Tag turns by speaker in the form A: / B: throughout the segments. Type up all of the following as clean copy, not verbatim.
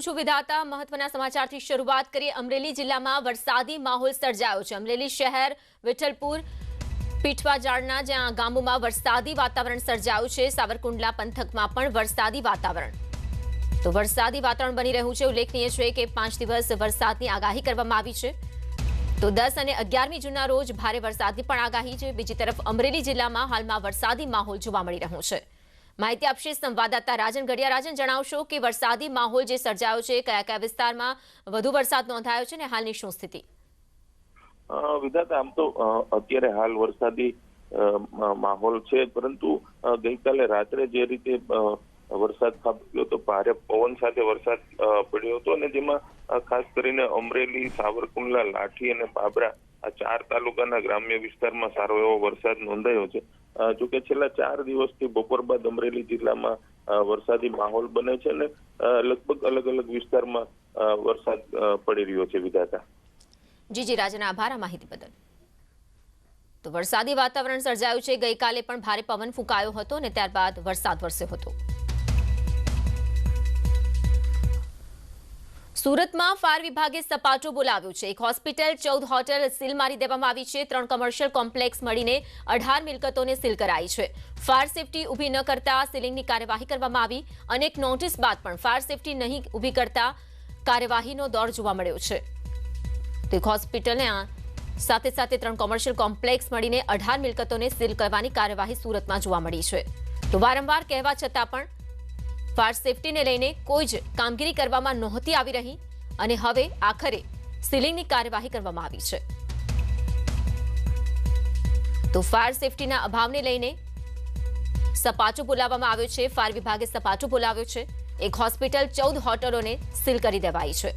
A: છું વિધાતા મહત્વના સમાચારથી શરૂઆત કરીએ। અમરેલી જિલ્લામાં વરસાદી માહોલ સર્જાયો છે। અમરેલી શહેર વિઠ્ઠલપુર પીઠવાજાળના જ્યાં ગામોમાં વરસાદી વાતાવરણ સર્જાયું છે। સાવરકુંડલા પંથકમાં પણ વરસાદી વાતાવરણ તો વરસાદી વાતાવરણ બની રહ્યું છે। ઉલ્લેખનીય છે કે 5 દિવસ વરસાદની આગાહી કરવામાં આવી છે। તો 10 અને 11મી જૂનના રોજ ભારે વરસાદની પણ આગાહી છે। બીજી તરફ અમરેલી જિલ્લામાં હાલમાં વરસાદી માહોલ જોવા મળી રહ્યો છે। માહિતી આપશે સંવાદદાતા રાજન ગઢિયા। રાજન, જણાવશો કે વરસાદી માહોલ જે સર્જાયો છે કયા કયા વિસ્તારમાં વધુ વરસાદ નોંધાયો છે અને હાલની શું સ્થિતિ?
B: વિધાતા, આમ તો અત્યારે હાલ વરસાદી માહોલ છે, પરંતુ ગઈકાલે રાત્રે જે રીતે વરસાદ ખાબક્યો તો ભારે પવન સાથે વરસાદ પડ્યો હતો અને જેમાં ખાસ કરીને અમરેલી, સાવરકુંડલા, લાઠી અને બાબરા આ 4 તાલુકાના ગ્રામ્ય વિસ્તારમાં સારો એવો વરસાદ નોંધાયો છે। જોકે છેલ્લા 4 દિવસથી બપોર બાદ અમરેલી જિલ્લામાં વરસાદી માહોલ બને છે અને લગભગ અલગ અલગ વિસ્તારમાં વરસાદ પડી રહ્યો છે। વિધાતા
A: જી રાજન, આભાર આ માહિતી બદલ। તો વરસાદી વાતાવરણ સર્જાયું છે। ગઈકાલે પણ ભારે પવન ફૂંકાયો હતો અને ત્યારબાદ વરસાદ વરસ્યો હતો। સુરતમાં ફાયર વિભાગે સપાટો બોલાવ્યો છે। એક હોસ્પિટલ, 14 હોટેલ સીલ મારી દેવામાં આવી છે। 3 કોમર્શિયલ કોમ્પ્લેક્સ મળીને 18 મિલકતોને સીલ કરાઈ છે। ફાયર સેફટી ઊભી ન કરતા સીલિંગની કાર્યવાહી કરવામાં આવી। અનેક નોટિસ બાદ પણ ફાયર સેફટી નહીં ઊભી કરતા કાર્યવાહીનો દોર જોવા મળ્યો છે। તો એક હોસ્પિટલને સાથે 3 કોમર્શિયલ કોમ્પ્લેક્સ મળીને 18 મિલકતોને સીલ કરવાની કાર્યવાહી સુરતમાં જોવા મળી છે। તો વારંવાર કહેવા છતાં પણ ફાયર સેફટીને લઈને કોઈ જ કામગીરી કરવામાં નહોતી આવી રહી અને હવે આખરે સીલિંગની કાર્યવાહી કરવામાં આવી છે। તો ફાયર સેફટીના અભાવને લઈને સપાટો બોલાવવામાં આવ્યો છે। ફાયર વિભાગે સપાટો બોલાવ્યો છે। એક હોસ્પિટલ, 14 હોટલોને સીલ કરી દેવાઈ છે।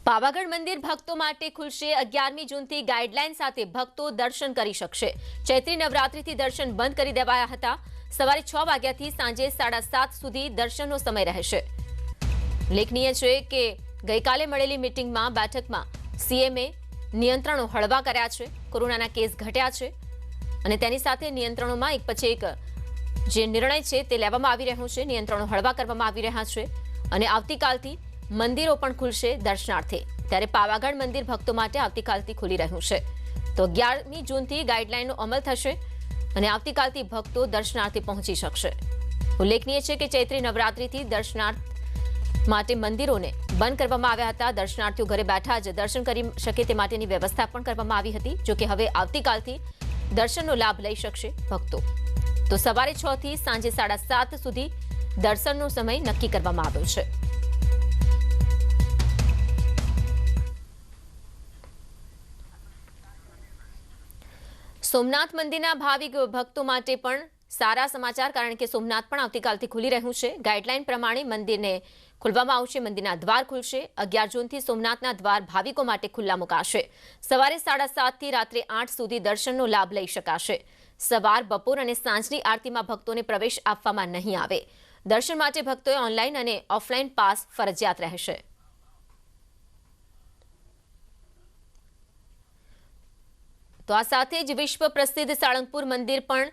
A: પાવાગઢ મંદિર ભક્તો માટે ખુલશે। 11મી જૂનથી ગાઈડલાઈન સાથે ભક્તો દર્શન કરી શકશે। ચૈત્રી નવરાત્રીથી દર્શન બંધ કરી દેવાયા હતા। સવારે 6 વાગ્યાથી સાંજે 7:30 સુધી દર્શનનો સમય રહેશે। ઉલ્લેખનીય છે કે ગઈકાલે મળેલી બેઠકમાં સીએમએ નિયંત્રણો હળવા કર્યા છે। કોરોનાના કેસ ઘટ્યા છે અને તેની સાથે નિયંત્રણોમાં એક પછી એક જે નિર્ણય છે તે લેવામાં આવી રહ્યો છે। નિયંત્રણો હળવા કરવામાં આવી રહ્યા છે અને આવતીકાલથી મંદિરો પણ ખુલશે દર્શનાર્થે। ત્યારે પાવાગઢ મંદિર ભક્તો માટે આવતીકાલથી ખુલી રહ્યું છે। તો 11મી જૂનથી ગાઈડલાઈનનો અમલ થશે અને આવતીકાલથી ભક્તો દર્શનાર્થે પહોંચી શકશે। ઉલ્લેખનીય છે કે ચૈત્રી નવરાત્રીથી દર્શનાર્થ માટે મંદિરોને બંધ કરવામાં આવ્યા હતા। દર્શનાર્થીઓ ઘરે બેઠા જ દર્શન કરી શકે તે માટેની વ્યવસ્થા પણ કરવામાં આવી હતી। જોકે હવે આવતીકાલથી દર્શનનો લાભ લઈ શકશે ભક્તો। તો સવારે 6 થી સાંજે 7:30 સુધી દર્શનનો સમય નક્કી કરવામાં આવ્યો છે। સોમનાથ મંદિરના ભાવિક ભક્તો માટે પણ સારા સમાચાર, કારણ કે સોમનાથ પણ આવતીકાલથી ખુલી રહ્યું છે। ગાઈડલાઈન પ્રમાણે મંદિરને ખોલવામાં આવશે। મંદિરના દ્વાર ખુલશે। 11 જૂનથી સોમનાથના દ્વાર ભાવિકો માટે ખુલ્લા મુકાશે। સવારે 7:30 થી રાત્રે 8 સુધી દર્શનનો લાભ લઈ શકાશે। સવાર, બપોર અને સાંજની આરતીમાં ભક્તોને પ્રવેશ આપવામાં નહીં આવે। દર્શન માટે ભક્તોએ ઓનલાઈન અને ઓફલાઈન પાસ ફરજિયાત રહેશે। તો આ સાથે જ વિશ્વ પ્રસિદ્ધ સાળંગપુર મંદિર પણ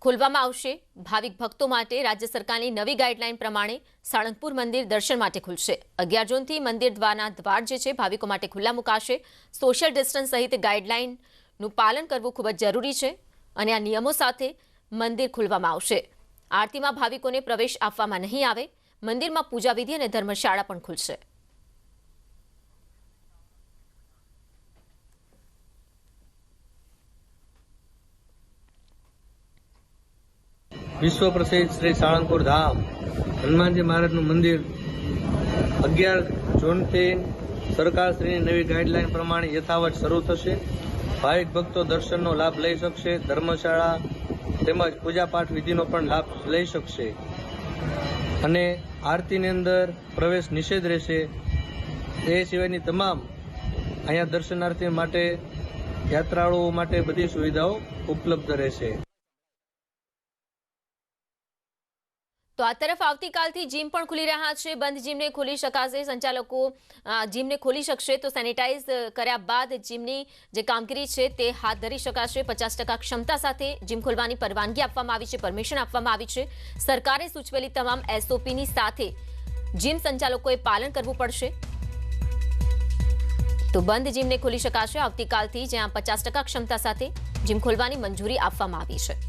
A: ખોલવામાં આવશે ભાવિક ભક્તો માટે। રાજ્ય સરકારની નવી ગાઈડલાઈન પ્રમાણે સાળંગપુર મંદિર દર્શન માટે ખુલશે। 11 જૂનથી મંદિર દ્વાર જે છે ભાવિકો માટે ખુલ્લા મુકાશે। સોશિયલ ડિસ્ટન્સ સહિત ગાઈડલાઈનનું પાલન કરવું ખૂબ જ જરૂરી છે અને આ નિયમો સાથે મંદિર ખોલવામાં આવશે। આરતીમાં ભાવિકોને પ્રવેશ આપવામાં નહીં આવે। મંદિરમાં પૂજા વિધિ અને ધર્મશાળા પણ ખુલશે।
C: વિશ્વ પ્રસિદ્ધ શ્રી સાળંગપુર ધામ હનુમાનજી મહારાજનું મંદિર 11 જૂનથી સરકારશ્રીની નવી ગાઈડલાઈન પ્રમાણે યથાવત શરૂ થશે। ભાવિક ભક્તો દર્શનનો લાભ લઈ શકશે। ધર્મશાળા તેમજ પૂજાપાઠ વિધિનો પણ લાભ લઈ શકશે અને આરતીની અંદર પ્રવેશ નિષેધ રહેશે। એ સિવાયની તમામ અહીંયા દર્શનાર્થીઓ માટે, યાત્રાળુઓ માટે બધી સુવિધાઓ ઉપલબ્ધ રહેશે।
A: તો આ તરફ આવતીકાલથી જીમ પણ ખુલી રહ્યા છે. બંધ જીમને ખોલી શકાશે. સંચાલકો જીમને ખોલી શકશે તો સેનિટાઈઝ કર્યા બાદ જીમની જે કામગીરી છે તે હાથ ધરી શકાશે. 50% ક્ષમતા સાથે જીમ ખોલવાની પરવાનગી આપવામાં આવી છે, પરમિશન આપવામાં આવી છે. સરકારે સૂચવેલી તમામ SOPની સાથે જીમ સંચાલકોએ પાલન કરવું પડશે. તો બંધ જીમને ખોલી શકાશે આવતીકાલથી, જ્યાં 50% ક્ષમતા સાથે જીમ ખોલવાની મંજૂરી આપવામાં આવી છે.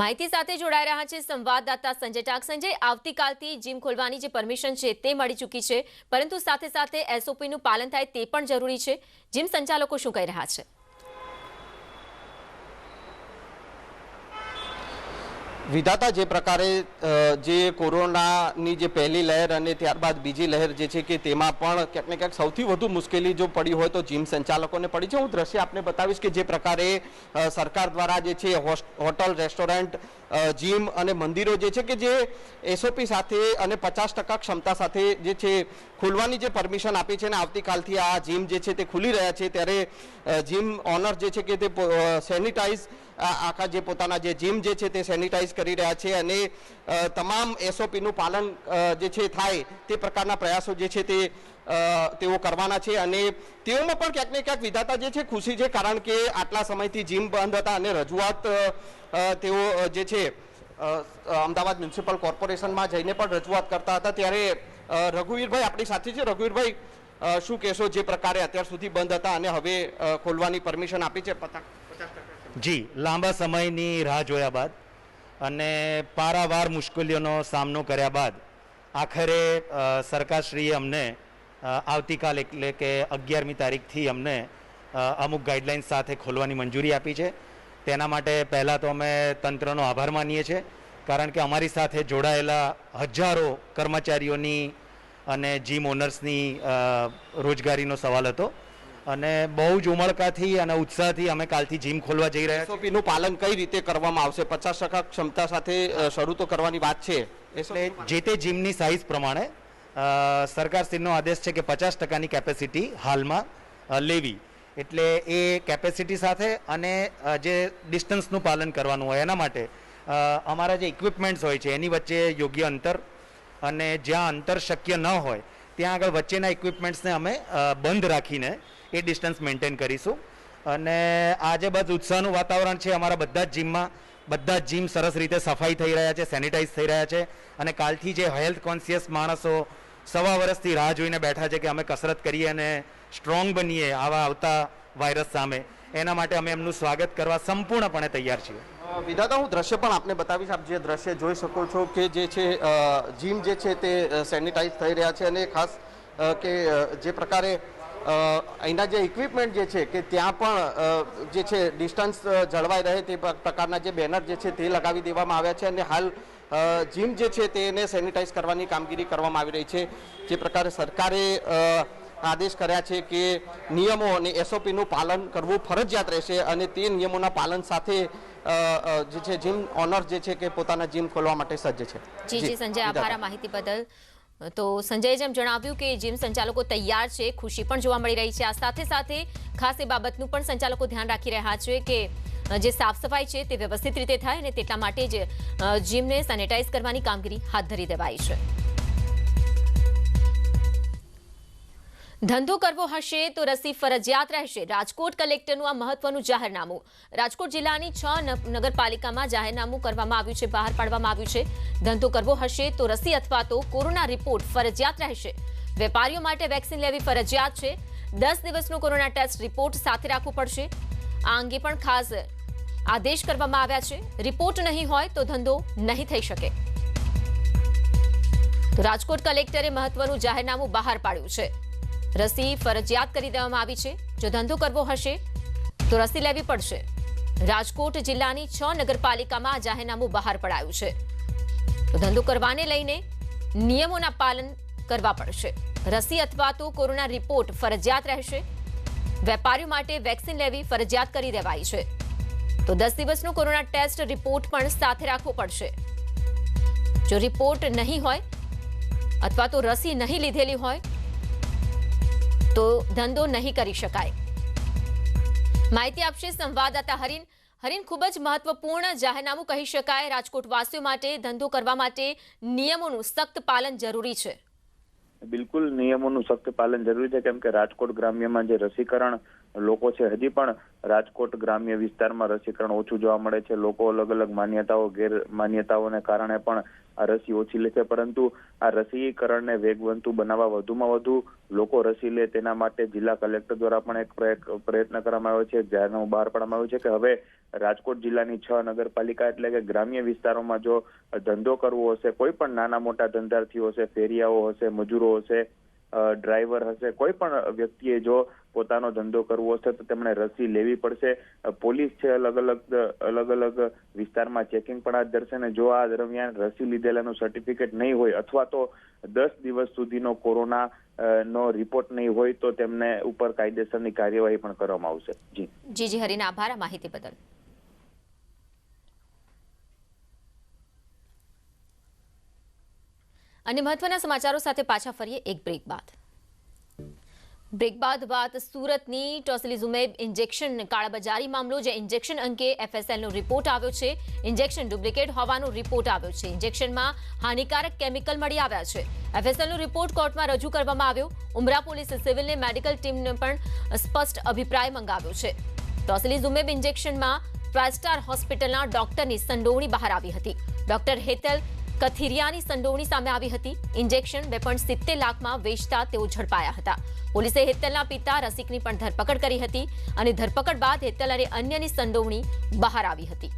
A: માહિતી સાથે જોડાઈ રહ્યા છે સંવાદદાતા સંજય ટાક. સંજય, આવતીકાલથી જીમ ખોલવાની જે પરમિશન છે તે મળી ચૂકી છે, પરંતુ સાથે સાથે SOPનું પાલન થાય તે પણ જરૂરી છે. જીમ સંચાલકો શું કહી રહ્યા છે?
D: વિધાતા, જે પ્રકારે જે કોરોનાની જે પહેલી લહેર અને ત્યારબાદ બીજી લહેર જે છે કે તેમાં પણ ક્યાંક ને ક્યાંક સૌથી વધુ મુશ્કેલી જો પડી હોય તો જીમ સંચાલકોને પડી છે. હું દ્રશ્ય આપને બતાવીશ કે જે પ્રકારે સરકાર દ્વારા જે છે હોટલ, રેસ્ટોરન્ટ, જીમ અને મંદિરો જે છે કે જે SOP સાથે અને 50% ક્ષમતા સાથે જે છે ખોલવાની જે પરમિશન આપી છે, અને આવતીકાલથી આ જીમ જે છે તે ખુલી રહ્યા છે, ત્યારે જીમ ઓનર જે છે કે તે સેનિટાઈઝ આખા જે પોતાના જે જીમ જે છે તે સેનિટાઈઝ કરી રહ્યા છે અને તમામ SOPનું પાલન જે છે થાય તે પ્રકારના પ્રયાસો જે છે તે તેઓ કરવાના છે. અને તેઓમાં પણ ક્યાંક ને ક્યાંક વિધાતા જે છે ખુશી છે, કારણ કે આટલા સમયથી જીમ બંધ હતા અને રજૂઆત તેઓ જે છે અમદાવાદ મ્યુનિસિપલ કોર્પોરેશનમાં જઈને પણ રજૂઆત કરતા હતા. ત્યારે રઘુવીરભાઈ આપણી સાથે છે. રઘુવીરભાઈ, શું કહેશો, જે પ્રકારે અત્યાર સુધી બંધ હતા અને હવે ખોલવાની પરમિશન આપી છે?
E: જી, લાંબા સમયની રાહ જોયા બાદ અને પારાવાર મુશ્કેલીઓનો સામનો કર્યા બાદ આખરે સરકારશ્રીએ અમને આવતીકાલ એટલે કે 11મી તારીખથી અમને અમુક ગાઈડલાઇન્સ સાથે ખોલવાની મંજૂરી આપી છે. તેના માટે પહેલાં તો અમે તંત્રનો આભાર માનીએ છીએ, કારણ કે અમારી સાથે જોડાયેલા હજારો કર્મચારીઓની અને જીમ ઓનર્સની રોજગારીનો સવાલ હતો અને બહુ જ ઉમળકાથી અને ઉત્સાહથી અમે કાલથી જીમ ખોલવા જઈ રહ્યા છીએ.
D: SOPનું પાલન કઈ રીતે કરવામાં આવશે? 50% ક્ષમતા સાથે શરૂ તો કરવાની વાત છે.
E: એટલે જે તે જીમની સાઇઝ પ્રમાણે સરકારશ્રીનો આદેશ છે કે 50%ની કેપેસિટી હાલમાં લેવી. એટલે એ કેપેસિટી સાથે અને જે ડિસ્ટન્સનું પાલન કરવાનું હોય એના માટે અમારા જે ઇક્વિપમેન્ટ્સ હોય છે એની વચ્ચે યોગ્ય અંતર, અને જ્યાં અંતર શક્ય ન હોય ત્યાં આગળ વચ્ચેના ઇક્વિપમેન્ટ્સને અમે બંધ રાખીને એ ડિસ્ટન્સ મેન્ટેન કરીશું. અને આજે બસ ઉત્સાહનું વાતાવરણ છે અમારા બધા જ જીમમાં. બધા જ જીમ સરસ રીતે સફાઈ થઈ રહ્યા છે, સેનિટાઈઝ થઈ રહ્યા છે. અને કાલથી જે હેલ્થ કોન્શિયસ માણસો સવા વર્ષથી રાહ જોઈને બેઠા છે કે અમે કસરત કરીએ અને સ્ટ્રોંગ બનીએ આવા આવતા વાયરસ સામે, એના માટે અમે એમનું સ્વાગત કરવા સંપૂર્ણપણે તૈયાર છીએ.
D: વિધાતા, હું દ્રશ્ય પણ આપને બતાવીશ. આપ જે દ્રશ્ય જોઈ શકો છો કે જે છે જીમ જે છે તે સેનિટાઈઝ થઈ રહ્યા છે, અને ખાસ કે જે પ્રકારે અહીંના જે ઇક્વિપમેન્ટ જે છે કે ત્યાં પણ જે છે ડિસ્ટન્સ જળવાઈ રહે તે પ્રકારના જે બેનર જે છે તે લગાવી દેવામાં આવ્યા છે. અને હાલ જીમ જે છે તેને સેનિટાઈઝ કરવાની કામગીરી કરવામાં આવી રહી છે. જે પ્રકારે સરકારે આદેશ કર્યા છે કે નિયમો અને SOPનું પાલન કરવું ફરજિયાત રહેશે, અને તે નિયમોના પાલન સાથે જે છે જીમ ઓનર જે છે કે પોતાના જીમ ખોલવા માટે સજ્જ છે.
A: જી સંજય, આભાર આ માહિતી બદલ. તો સંજયે જેમ જણાવ્યું કે જીમ સંચાલકો તૈયાર છે, ખુશી પણ જોવા મળી રહી છે. આ સાથે સાથે ખાસ એ બાબતનું પણ સંચાલકો ધ્યાન રાખી રહ્યા છે કે જે સાફ સફાઈ છે તે વ્યવસ્થિત રીતે થાય, અને તેટલા માટે જ જીમને સેનિટાઈઝ કરવાની કામગીરી હાથ ધરી દેવાઈ છે. ધંધો કરવો હશે તો રસી ફરજિયાત રહેશે. રાજકોટ કલેક્ટરનું આ મહત્વનું જાહેરનામું. રાજકોટ જિલ્લાની 6 નગરપાલિકામાં જાહેરનામું કરવામાં આવ્યું છે, બહાર પાડવામાં આવ્યું છે. ધંધો કરવો હશે તો રસી અથવા તો કોરોના રિપોર્ટ ફરજિયાત રહેશે. વેપારીઓ માટે વેક્સિન લેવી ફરજિયાત છે. 10 દિવસનો કોરોના ટેસ્ટ રિપોર્ટ સાથે રાખવો પડશે. આ અંગે પણ ખાસ આદેશ કરવામાં આવ્યા છે. રિપોર્ટ નહીં હોય તો ધંધો નહીં થઈ શકે. તો રાજકોટ કલેક્ટરે મહત્વનું જાહેરનામું બહાર પાડ્યું છે. રસી ફરજિયાત કરી દેવામાં આવી છે. જો ધંધો કરવો હશે તો રસી લેવી પડશે. રાજકોટ જિલ્લાની 6 નગરપાલિકામાં જાહેરનામું બહાર પડાયું છે. તો ધંધો કરવાને લઈને નિયમોના પાલન કરવા પડશે. રસી અથવા તો કોરોના રિપોર્ટ ફરજિયાત રહેશે. વેપારીઓ માટે વેક્સિન લેવી ફરજિયાત કરી દેવાઈ છે. તો 10 દિવસનો કોરોના ટેસ્ટ રિપોર્ટ પણ સાથે રાખવો પડશે. જો રિપોર્ટ નહીં હોય અથવા તો રસી નહીં લીધેલી હોય તો ધંધો નહીં કરી શકાય. માહિતી આપશે સંવાદદાતા હરીન. હરીન, ખૂબ જ મહત્વપૂર્ણ જાહેરનામું કહી શકાય. રાજકોટ વાસીઓ માટે ધંધો કરવા માટે નિયમોનું સખ્ત પાલન જરૂરી છે.
F: બિલકુલ નિયમોનું સખ્ત પાલન જરૂરી છે, કેમ કે રાજકોટ ગ્રામ્યમાં જે રસીકરણ લોકો છે, હજી પણ રાજકોટ ગ્રામ્ય વિસ્તારમાં રસીકરણ ઓછું જોવા મળે છે. લોકો અલગ અલગ માન્યતાઓ ગેરમાન્યતાઓને કારણે પણ આ રસી ઓછી લે છે, પરંતુ આ રસીકરણને વેગવંતુ બનાવવા વધુમાં વધુ લોકો રસી લે તેના માટે જિલ્લા કલેક્ટર દ્વારા પણ એક પ્રયત્ન કરવામાં આવ્યો છે. જાહેરનામું બહાર પાડવામાં આવ્યું છે કે હવે રાજકોટ જિલ્લાની 6 નગરપાલિકા એટલે કે ગ્રામ્ય વિસ્તારોમાં જો ધંધો કરવો હશે, કોઈ પણ નાના મોટા ધંધાર્થીઓ હશે, ફેરિયાઓ હશે, મજૂરો હશે, ડ્રાઈવર હશે, કોઈ પણ વ્યક્તિએ જો પોતાનો ધંધો કરવો હશે તો તેમણે રસી લેવી પડશે. પોલીસ છે અલગ અલગ વિસ્તારમાં ચેકિંગ પણ હાથ ધરશે અને જો આ દરમિયાન રસી લીધેલાનું સર્ટિફિકેટ નહીં હોય અથવા તો 10 દિવસ સુધીનો કોરોના નો રિપોર્ટ નહીં હોય તો તેમને ઉપર કાયદેસરની કાર્યવાહી પણ કરવામાં આવશે.
A: જી હરીન, આભાર આ માહિતી બદલ. અને મહત્વના સમાચારો સાથે પાછા ફરીએ એક બ્રેક બાદ વાત સુરતની ટોસિલિઝુમેબ ઇન્જેક્શન કાળાબજારી મામલો, જે ઇન્જેક્શન અંગે FSLનો રિપોર્ટ આવ્યો છે. ઇન્જેક્શન ડુપ્લિકેટ હોવાનો રિપોર્ટ આવ્યો છે. ઇન્જેક્શનમાં હાનિકારક કેમિકલ મળી આવ્યા છે. FSLનો રિપોર્ટ કોર્ટમાં રજૂ કરવામાં આવ્યો. ઉમરા પોલીસ સિવિલને મેડિકલ ટીમને પણ સ્પષ્ટ અભિપ્રાય મંગાવ્યો છે. ટોસિલિઝુમેબ ઇન્જેક્શનમાં 5 સ્ટાર હોસ્પિટલના ડોક્ટરની સંડોવણી બહાર આવી હતી. ડોક્ટર હેતલ કથિરિયાની સંડોવણી સામે આવી હતી. ઇન્જેક્શન 2.70 લાખમાં વેચતા તેઓ ઝડપાયા હતા. પોલીસે હેતલના પિતા રસિકની પણ ધરપકડ કરી હતી અને ધરપકડ બાદ હેતલ અને અન્યની સંડોવણી બહાર આવી હતી.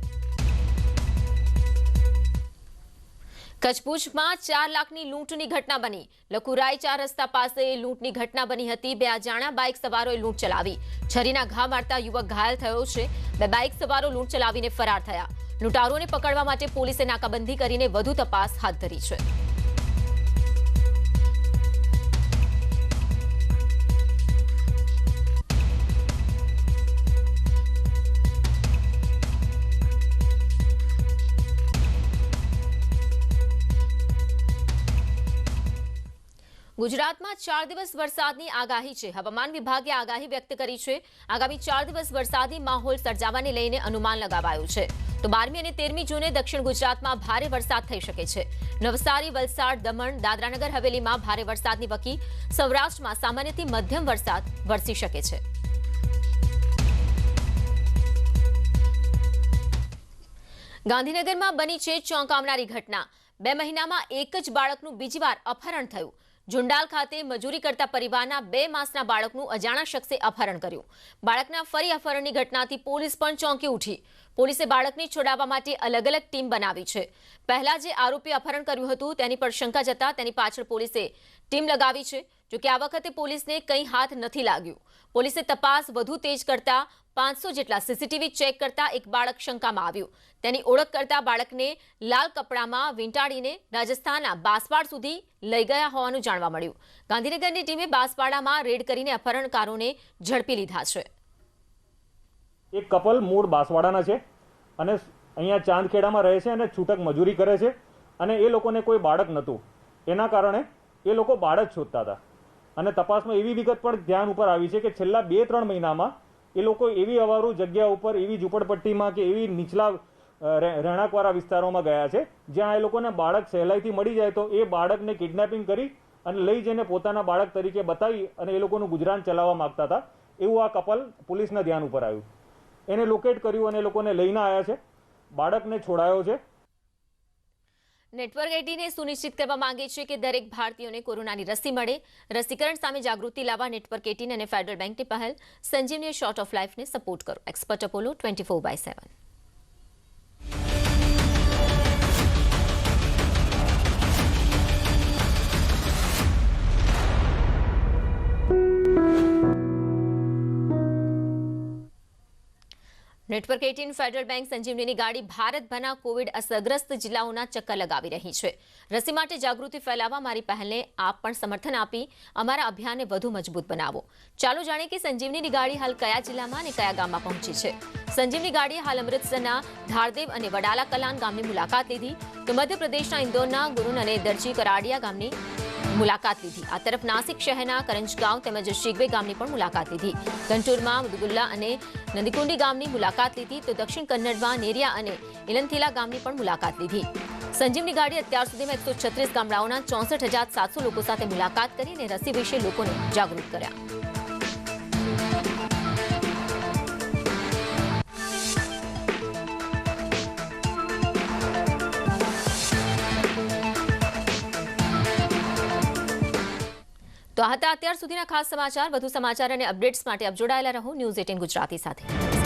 A: કચ્છભુજમાં 4 લાખની લૂંટની ઘટના બની. લખુરાઈ 4 રસ્તા પાસે લૂંટની ઘટના બની હતી. 2 અજાણ્યા બાઇક સવારોએ લૂંટ ચલાવી. છરીના ઘા મારતા યુવક ઘાયલ થયો છે. 2 બાઇક સવારો લૂંટ ચલાવીને ફરાર થયા. લૂંટારોને પકડવા માટે પોલીસે નાકાબંધી કરીને વધુ તપાસ હાથ ધરી છે. ગુજરાતમાં 4 દિવસ વરસાદની આગાહી છે. હવામાન વિભાગે આગાહી વ્યક્ત કરી છે. આગામી 4 દિવસ વરસાદી માહોલ સર્જાવાને લઈને અનુમાન લગાવાયું છે. તો 12મી અને 13મી જૂને દક્ષિણ ગુજરાતમાં ભારે વરસાદ થઈ શકે છે. નવસારી, વલસાડ, દમણ, દાદરાનગર હવેલીમાં ભારે વરસાદની વકી. સૌરાષ્ટ્રમાં સામાન્યથી મધ્યમ વરસાદ વરસી શકે છે. ગાંધીનગરમાં બની છે ચોંકાવનારી ઘટના. 2 મહિનામાં એક જ બાળકનું બીજી વાર અપહરણ થયું. ઝુંડાલ ખાતે મજૂરી કરતા પરિવારના 2 માસના બાળકનું અજાણા શખ્સે અપહરણ કર્યું. બાળકના ફરી અપહરણની ઘટનાથી પોલીસ પણ ચોંકી ઉઠી. પોલીસે બાળકને છોડાવવા માટે અલગ અલગ ટીમ બનાવી છે. પહેલા જે આરોપી અપહરણ કર્યું હતું તેની પર શંકા જતા તેની પાછળ પોલીસે ટીમ લગાવી છે. જોકે આ વખતે પોલીસને કંઈ હાથ નથી લાગ્યું. પોલીસે તપાસ વધુ તેજ કરતા 500 જેટલા સીસીટીવી ચેક કરતા એક બાળક શંકામાં આવ્યું. તેની ઓળખ કરતા બાળકને લાલ કપડામાં વીંટાળીને રાજસ્થાનના બાંસવાડા સુધી લઈ ગયા હોવાનું જાણવા મળ્યું. ગાંધીનગરની ટીમે બાંસવાડામાં રેડ કરીને અપહરણકારોને ઝડપી લીધા છે.
G: એક કપલ મૂળ બાંસવાડાના છે અને અહીંયા ચાંદખેડામાં રહે છે અને છૂટક મજૂરી કરે છે અને એ લોકોને કોઈ બાળક નહોતું. એના કારણે એ લોકો બાળક શોધતા હતા અને તપાસમાં એવી વિગત પણ ધ્યાન ઉપર આવી છે કે છેલ્લા 2-3 મહિનામાં એ લોકો એવી અવારું જગ્યા ઉપર, એવી ઝૂંપડપટ્ટીમાં કે એવી નીચલા રહેણાંકવાળા વિસ્તારોમાં ગયા છે જ્યાં એ લોકોને બાળક સહેલાઈથી મળી જાય તો એ બાળકને કિડનેપિંગ કરી અને લઈ જઈને પોતાના બાળક તરીકે બતાવી અને એ લોકોનું ગુજરાન ચલાવવા માંગતા હતા. એવું આ કપલ પોલીસના ધ્યાન ઉપર આવ્યું. એને લોકેટ કર્યું અને એ લોકોને લઈને આવ્યા છે. બાળકને છોડાયો છે.
A: નેટવર્ક 18 સુનિશ્ચિત કરવા માંગે છે કે દરેક ભારતીયોને કોરોનાની રસી મળે. રસીકરણ સામે જાગૃતિ લાવવા નેટવર્ક 18 અને ફેડરલ બેંકની પહેલ સંજીવની શોર્ટ ઓફ લાઈફને સપોર્ટ કરો. Expert Apollo 24/7. Network 18 federal bank સંજીવનીની ગાડી ભારતભરના કોવિડ અસરગ્રસ્ત જિલ્લાઓના ચક્કર લગાવી રહી છે. રસી માટે જાગૃતિ ફેલાવવા મારી પહેલને આપ પણ સમર્થન આપી અમારા અભિયાનને વધુ મજબૂત બનાવો. ચાલો જાણીએ કે સંજીવનીની ગાડી હાલ કયા જિલ્લામાં અને કયા ગામમાં પહોંચી છે. સંજીવની ગાડીએ હાલ અમૃતસરના ધારદેવ અને વડાલા કલાન ગામની મુલાકાત લીધી તો મધ્યપ્રદેશના ઇન્દોરના ગુરુન અને દરજી કરાડિયા ગામની મુલાકાત લીધી. આ તરફ નાસિક શહેરના કરંજગાંવ તેમજ શીગવે ગામની પણ મુલાકાત લીધી. ગંટુરમાં મુદગુલ્લા અને નંદીકુંડી ગામની મુલાકાત લીધી તો દક્ષિણ કન્નડમાં નેરિયા અને ઇલંથીલા ગામની પણ મુલાકાત લીધી. સંજીવની ગાડી અત્યાર સુધીમાં 136 ગામડાઓના 64,700 લોકો સાથે મુલાકાત કરીને રસી વિશે લોકોને જાગૃત કર્યા. તો આ હતા અત્યાર સુધીના ખાસ સમાચાર. વધુ સમાચાર અને અપડેટ્સ માટે આપ જોડાયેલા રહો ન્યૂઝ 18 ગુજરાતી સાથે.